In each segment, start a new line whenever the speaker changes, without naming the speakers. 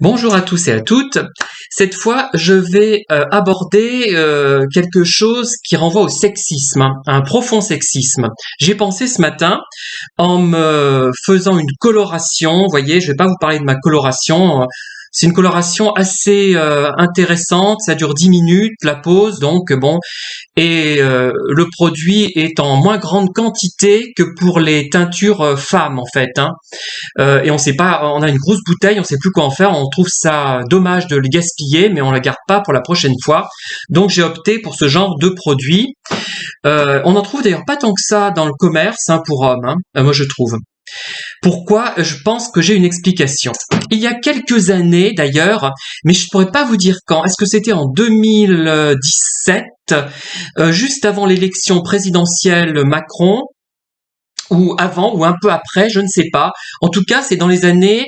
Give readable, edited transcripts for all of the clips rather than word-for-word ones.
Bonjour à tous et à toutes. Cette fois, je vais aborder quelque chose qui renvoie au sexisme, hein, un profond sexisme. J'y ai pensé ce matin en me faisant une coloration. Vous voyez, je vais pas vous parler de ma coloration. C'est une coloration assez intéressante. Ça dure 10 minutes, la pause, donc bon. Et le produit est en moins grande quantité que pour les teintures femmes, en fait, hein. Et on sait pas, on a une grosse bouteille, on sait plus quoi en faire, on trouve ça dommage de le gaspiller, mais on la garde pas pour la prochaine fois. Donc j'ai opté pour ce genre de produit. On en trouve d'ailleurs pas tant que ça dans le commerce, hein, pour hommes, hein, moi je trouve. Pourquoi? Je pense que j'ai une explication. Il y a quelques années d'ailleurs, mais je pourrais pas vous dire quand. Est-ce que c'était en 2017, juste avant l'élection présidentielle Macron, ou avant, ou un peu après, je ne sais pas. En tout cas, c'est dans les années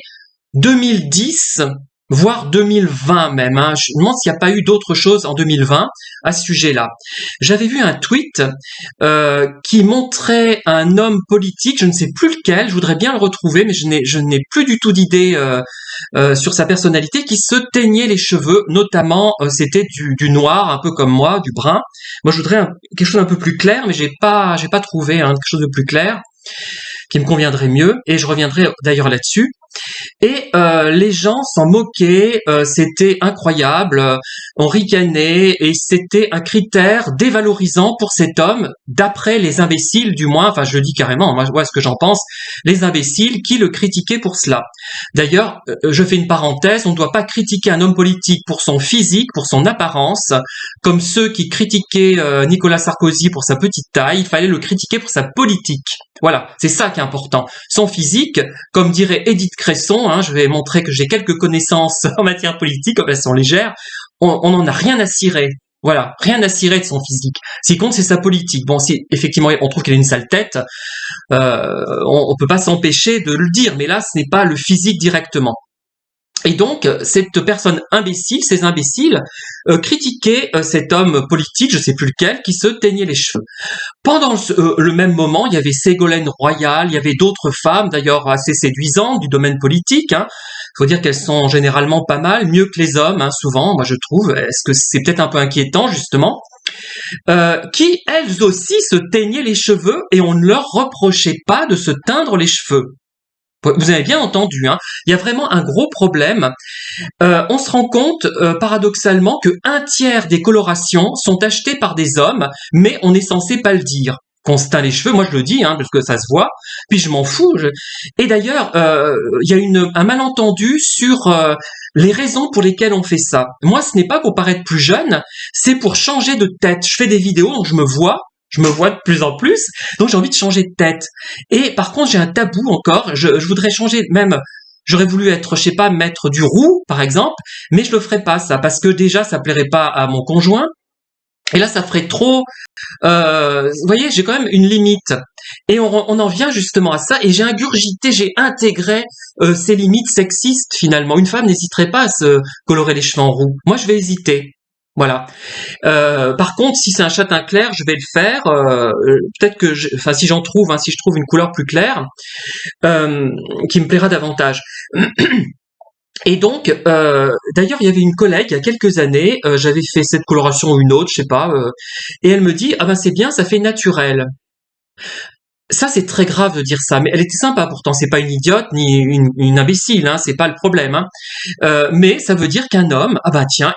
2010, voire 2020 même, hein. Je me demande s'il n'y a pas eu d'autres choses en 2020 à ce sujet-là. J'avais vu un tweet qui montrait un homme politique, je ne sais plus lequel, je voudrais bien le retrouver, mais je n'ai plus du tout d'idée sur sa personnalité, qui se teignait les cheveux, notamment c'était du noir, un peu comme moi, du brun. Moi, je voudrais quelque chose d'un peu plus clair, mais j'ai pas trouvé quelque chose de plus clair qui me conviendrait mieux, et je reviendrai d'ailleurs là-dessus. Et les gens s'en moquaient, c'était incroyable, on ricanait, et c'était un critère dévalorisant pour cet homme, d'après les imbéciles du moins, enfin je le dis carrément, moi je vois ce que j'en pense, les imbéciles qui le critiquaient pour cela. D'ailleurs, je fais une parenthèse, on ne doit pas critiquer un homme politique pour son physique, pour son apparence, comme ceux qui critiquaient Nicolas Sarkozy pour sa petite taille, il fallait le critiquer pour sa politique. Voilà, c'est ça qui est important. Son physique, comme dirait Édith Cresson, hein, je vais montrer que j'ai quelques connaissances en matière politique, comme elles sont légères, on n'en a rien à cirer. Voilà, rien à cirer de son physique. Ce qui compte, c'est sa politique. Bon, si effectivement on trouve qu'elle a une sale tête, on peut pas s'empêcher de le dire, mais là, ce n'est pas le physique directement. Et donc, cette personne imbécile, ces imbéciles, critiquaient cet homme politique, je sais plus lequel, qui se teignait les cheveux. Pendant le même moment, il y avait Ségolène Royal, il y avait d'autres femmes, d'ailleurs assez séduisantes du domaine politique, hein. Faut dire qu'elles sont généralement pas mal, mieux que les hommes, hein, souvent, moi je trouve. Est-ce que c'est peut-être un peu inquiétant, justement, qui, elles aussi, se teignaient les cheveux, et on ne leur reprochait pas de se teindre les cheveux. Vous avez bien entendu, hein. Il y a vraiment un gros problème. On se rend compte, paradoxalement, que un tiers des colorations sont achetées par des hommes, mais on est censé pas le dire. Qu'on se teint les cheveux, moi je le dis, hein, parce que ça se voit, puis je m'en fous. Et d'ailleurs, il y a un malentendu sur les raisons pour lesquelles on fait ça. Moi, ce n'est pas pour paraître plus jeune, c'est pour changer de tête. Je fais des vidéos où je me vois de plus en plus, donc j'ai envie de changer de tête. Et par contre, j'ai un tabou encore, je voudrais changer même, j'aurais voulu être, je sais pas, mettre du roux, par exemple, mais je le ferai pas, ça, parce que déjà, ça plairait pas à mon conjoint, et là, ça ferait trop, vous voyez, j'ai quand même une limite. Et on en vient justement à ça, et j'ai ingurgité, j'ai intégré ces limites sexistes, finalement. Une femme n'hésiterait pas à se colorer les cheveux en roux. Moi, je vais hésiter. Voilà. Par contre, si c'est un châtain clair, je vais le faire. Peut-être que, si j'en trouve, hein, si je trouve une couleur plus claire, qui me plaira davantage. Et donc, d'ailleurs, il y avait une collègue il y a quelques années, j'avais fait cette coloration ou une autre, je sais pas, et elle me dit, ah ben c'est bien, ça fait naturel. Ça, c'est très grave de dire ça, mais elle était sympa pourtant, c'est pas une idiote ni une imbécile, hein, c'est pas le problème, hein. Mais ça veut dire qu'un homme, ah bah tiens,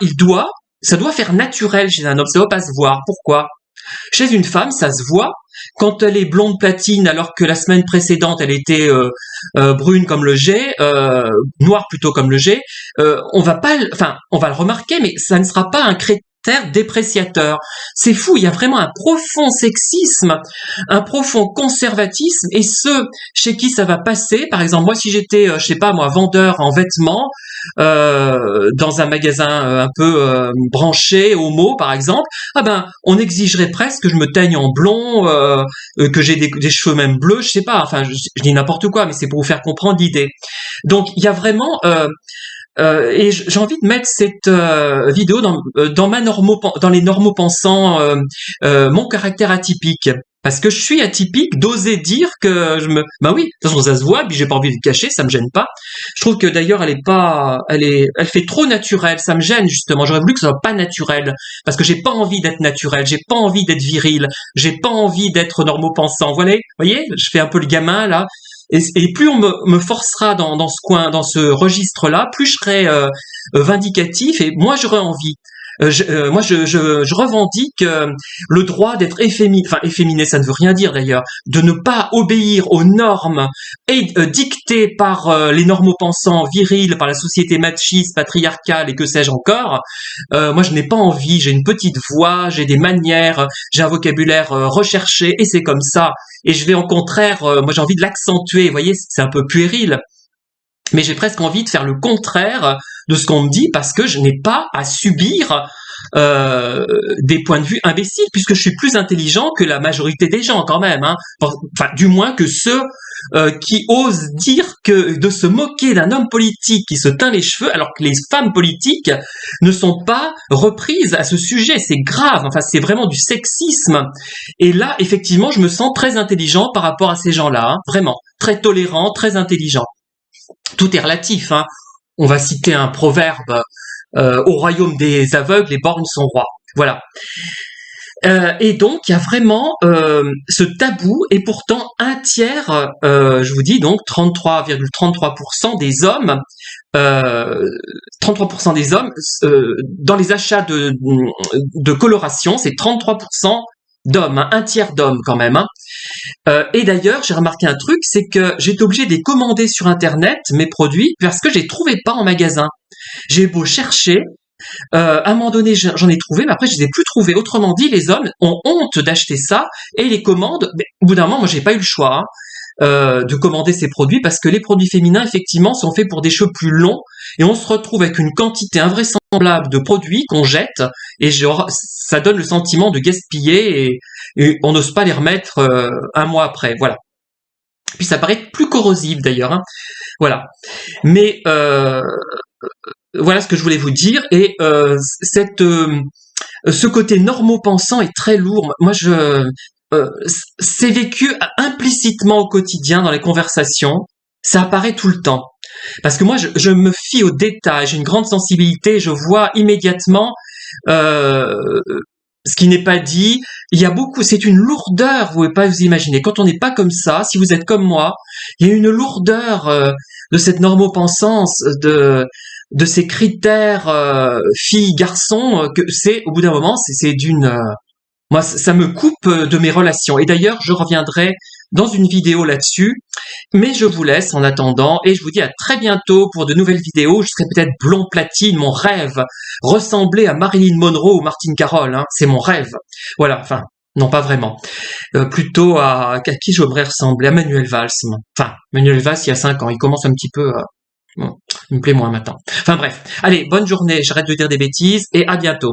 ça doit faire naturel chez un homme, ça doit pas se voir. Pourquoi? Chez une femme, ça se voit. Quand elle est blonde platine, alors que la semaine précédente, elle était brune comme le jet, noire plutôt comme le jet, on va le remarquer, mais ça ne sera pas un critère dépréciateur. C'est fou, il y a vraiment un profond sexisme, un profond conservatisme, et ceux chez qui ça va passer, par exemple, moi si j'étais, je sais pas moi, vendeur en vêtements, dans un magasin un peu branché homo par exemple, ah ben on exigerait presque que je me teigne en blond, que j'ai des cheveux même bleus, je sais pas, enfin je dis n'importe quoi, mais c'est pour vous faire comprendre l'idée. Donc il y a vraiment et j'ai envie de mettre cette vidéo dans les normaux pensants, mon caractère atypique. Parce que je suis atypique d'oser dire que bah oui, de toute façon ça se voit, puis j'ai pas envie de le cacher, ça me gêne pas. Je trouve que d'ailleurs elle fait trop naturelle, ça me gêne justement. J'aurais voulu que ça soit pas naturel, parce que j'ai pas envie d'être naturel, j'ai pas envie d'être viril, j'ai pas envie d'être normopensant. Voilà, voyez, je fais un peu le gamin là. Et plus on me forcera dans ce coin, dans ce registre-là, plus je serai vindicatif et moi j'aurais envie. Moi, je revendique le droit d'être efféminé. Enfin, efféminé, ça ne veut rien dire d'ailleurs. De ne pas obéir aux normes et dictées par les normopensants virils, par la société machiste, patriarcale et que sais-je encore. Moi, je n'ai pas envie. J'ai une petite voix, j'ai des manières, j'ai un vocabulaire recherché et c'est comme ça. Et je vais au contraire, moi, j'ai envie de l'accentuer. Vous voyez, c'est un peu puéril. Mais j'ai presque envie de faire le contraire de ce qu'on me dit parce que je n'ai pas à subir des points de vue imbéciles puisque je suis plus intelligent que la majorité des gens quand même. Hein. Enfin, du moins que ceux qui osent dire que de se moquer d'un homme politique qui se teint les cheveux alors que les femmes politiques ne sont pas reprises à ce sujet. C'est grave. Enfin, c'est vraiment du sexisme. Et là, effectivement, je me sens très intelligent par rapport à ces gens-là. Hein. Vraiment. Très tolérant, très intelligent. Tout est relatif. Hein. On va citer un proverbe au royaume des aveugles, les borgnes sont rois. Voilà. Et donc, il y a vraiment ce tabou, et pourtant un tiers, je vous dis donc 33,33% des hommes, 33% des hommes dans les achats de coloration, c'est 33% d'hommes, hein, un tiers d'hommes quand même. Hein. Et d'ailleurs, j'ai remarqué un truc, c'est que j'étais obligé de les commander sur Internet, mes produits, parce que je les trouvais pas en magasin. J'ai beau chercher, à un moment donné, j'en ai trouvé, mais après, je les ai plus trouvés. Autrement dit, les hommes ont honte d'acheter ça et ils les commandent. Mais au bout d'un moment, moi, j'ai pas eu le choix. Hein. De commander ces produits parce que les produits féminins effectivement sont faits pour des cheveux plus longs et on se retrouve avec une quantité invraisemblable de produits qu'on jette et ça donne le sentiment de gaspiller et on n'ose pas les remettre un mois après, voilà. Puis ça paraît plus corrosif d'ailleurs, hein. Voilà. Mais voilà ce que je voulais vous dire et ce côté normopensant est très lourd. Moi c'est vécu implicitement au quotidien dans les conversations, ça apparaît tout le temps. Parce que moi, je me fie aux détails, j'ai une grande sensibilité, je vois immédiatement ce qui n'est pas dit. Il y a beaucoup, c'est une lourdeur, vous ne pouvez pas vous imaginer. Quand on n'est pas comme ça, si vous êtes comme moi, il y a une lourdeur de cette normopensance, de ces critères filles, garçons, que c'est, au bout d'un moment, c'est d'une... moi, ça me coupe de mes relations. Et d'ailleurs, je reviendrai dans une vidéo là-dessus. Mais je vous laisse en attendant et je vous dis à très bientôt pour de nouvelles vidéos. Je serai peut-être blond platine, mon rêve. Ressembler à Marilyn Monroe ou Martine Carole, hein, c'est mon rêve. Voilà, enfin, non pas vraiment. Plutôt à qui j'aimerais ressembler? À Manuel Valls. Enfin, Manuel Valls il y a 5 ans. Il commence un petit peu... bon, il me plaît moins maintenant. Enfin bref. Allez, bonne journée. J'arrête de dire des bêtises et à bientôt.